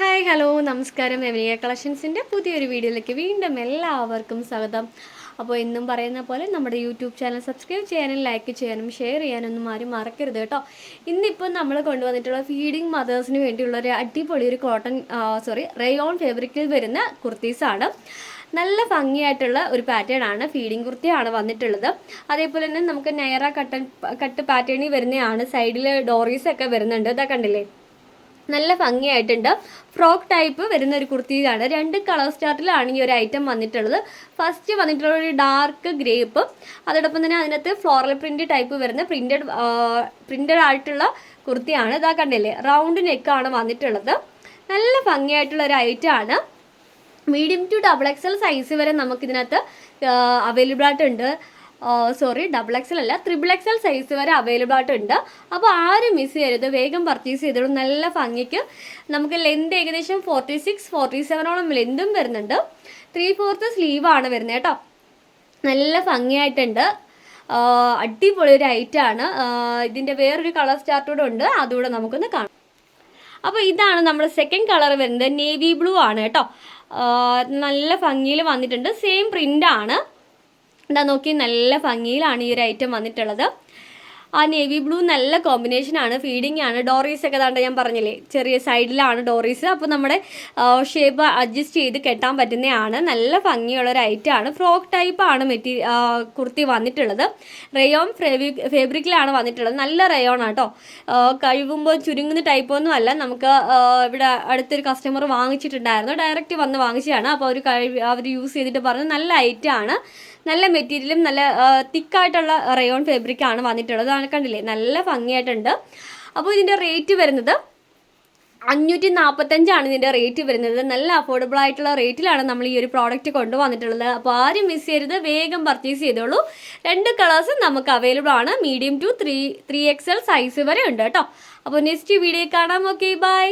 Hi hello നമസ്കാരം. എവനിയ കളക്ഷൻസിൻ്റെ പുതിയൊരു വീഡിയോയിലേക്ക് വീണ്ടും എല്ലാവർക്കും സ്വാഗതം. അപ്പോൾ ഇന്നും പറയുന്ന പോലെ നമ്മുടെ യൂട്യൂബ് ചാനൽ സബ്സ്ക്രൈബ് ചെയ്യാനും ലൈക്ക് ചെയ്യാനും ഷെയർ ചെയ്യാനൊന്നും ആരും മറക്കരുത് കേട്ടോ. ഇന്നിപ്പോൾ നമ്മൾ കൊണ്ടുവന്നിട്ടുള്ള ഫീഡിങ് മദേഴ്സിന് വേണ്ടിയുള്ള ഒരു അടിപൊളി ഒരു റയോൺ ഫാബ്രിക്കിൽ വരുന്ന കുർത്തീസാണ്. നല്ല ഭംഗിയായിട്ടുള്ള ഒരു പാറ്റേൺ ആണ്. ഫീഡിങ് കുർത്തിയാണ് വന്നിട്ടുള്ളത്. അതേപോലെ തന്നെ നമുക്ക് നയറ കട്ട് പാറ്റേണിൽ വരുന്നതാണ്. സൈഡിൽ ഡോറീസൊക്കെ വരുന്നുണ്ട്. ഇതാ കണ്ടില്ലേ, നല്ല ഭംഗിയായിട്ടുണ്ട്. ഫ്രോക്ക് ടൈപ്പ് വരുന്ന ഒരു കുർത്തിയാണ്. 2 കളർ സ്റ്റാർട്ടിലാണ് ഈ ഒരു ഐറ്റം വന്നിട്ടുള്ളത്. ഫസ്റ്റ് വന്നിട്ടുള്ള ഒരു ഡാർക്ക് ഗ്രേപ്പ്, അതോടൊപ്പം തന്നെ അതിനകത്ത് ഫ്ലോറൽ പ്രിന്റ് ടൈപ്പ് വരുന്ന പ്രിന്റഡ് ആയിട്ടുള്ള കുർത്തിയാണ്. ഇതാ കണ്ടില്ലേ, റൗണ്ട് നെക്കാണ് വന്നിട്ടുള്ളത്. നല്ല ഭംഗിയായിട്ടുള്ള ഒരു ഐറ്റം ആണ്. മീഡിയം ടു XXL സൈസ് വരെ നമുക്കിതിനകത്ത് അവൈലബിൾ ആയിട്ടുണ്ട്. XXL അല്ല, XXL സൈസ് വരെ അവൈലബിൾ ആയിട്ടുണ്ട്. അപ്പോൾ ആരും മിസ് ചെയ്യരുത്, വേഗം പർച്ചേസ് ചെയ്തോളൂ. നല്ല ഭംഗിക്ക് നമുക്ക് ലെന്ത് ഏകദേശം 46-47ഓളം ലെന്തും വരുന്നുണ്ട്. 3/4 സ്ലീവാണ് വരുന്നത് കേട്ടോ. നല്ല ഭംഗിയായിട്ടുണ്ട്. അടിപൊളി ഒരു ഐറ്റമാണ്. ഇതിൻ്റെ വേറൊരു കളർ സ്റ്റാർട്ടൂടെ ഉണ്ട്, അതുകൂടെ നമുക്കൊന്ന് കാണാം. അപ്പോൾ ഇതാണ് നമ്മുടെ സെക്കൻഡ് കളർ വരുന്നത്. നേവി ബ്ലൂ ആണ് കേട്ടോ. നല്ല ഭംഗിയിൽ വന്നിട്ടുണ്ട്. സെയിം പ്രിൻ്റാണ്. എന്താ നോക്കി, നല്ല ഭംഗിയിലാണ് ഈ ഒരു ഐറ്റം വന്നിട്ടുള്ളത്. ആ നേവി ബ്ലൂ നല്ല കോമ്പിനേഷനാണ്. ഫീഡിങ് ആണ്. ഡോറീസ് ഒക്കെ താണ്ട് ഞാൻ പറഞ്ഞില്ലേ, ചെറിയ സൈഡിലാണ് ഡോറീസ്. അപ്പോൾ നമ്മുടെ ഷേപ്പ് അഡ്ജസ്റ്റ് ചെയ്ത് കെട്ടാൻ പറ്റുന്നതാണ്. നല്ല ഭംഗിയുള്ളൊരു ഐറ്റമാണ്. ഫ്രോക്ക് ടൈപ്പാണ് കുർത്തി വന്നിട്ടുള്ളത്. റയോൺ ഫാബ്രിക്കിലാണ് വന്നിട്ടുള്ളത്. നല്ല റയോൺ ആട്ടോ. കഴിവുമ്പോൾ ചുരുങ്ങുന്ന ടൈപ്പൊന്നും അല്ല. നമുക്ക് ഇവിടെ അടുത്തൊരു കസ്റ്റമർ വാങ്ങിച്ചിട്ടുണ്ടായിരുന്നു. ഡയറക്റ്റ് വന്ന് വാങ്ങിച്ചതാണ്. അപ്പോൾ അവർ യൂസ് ചെയ്തിട്ട് പറഞ്ഞു നല്ല ഐറ്റമാണ്. നല്ല മെറ്റീരിയലും നല്ല തിക്കായിട്ടുള്ള റയോൺ ഫാബ്രിക്കാണ് വന്നിട്ടുള്ളത്. അതാണ് കണ്ടില്ലേ, നല്ല ഭംഗിയായിട്ടുണ്ട്. അപ്പോൾ ഇതിൻ്റെ റേറ്റ് വരുന്നത് 545 ഇതിൻ്റെ റേറ്റ് വരുന്നത്. നല്ല അഫോർഡബിൾ ആയിട്ടുള്ള റേറ്റിലാണ് നമ്മൾ ഈ ഒരു പ്രോഡക്റ്റ് കൊണ്ടുവന്നിട്ടുള്ളത്. അപ്പോൾ ആരും മിസ് ചെയ്യരുത്, വേഗം പർച്ചേസ് ചെയ്തോളൂ. 2 കളേഴ്സ് നമുക്ക് അവൈലബിൾ ആണ്. മീഡിയം ടു 3XL സൈസ് വരെ ഉണ്ട് കേട്ടോ. അപ്പോൾ നെക്സ്റ്റ് വീഡിയോ കാണാം. Okay, by.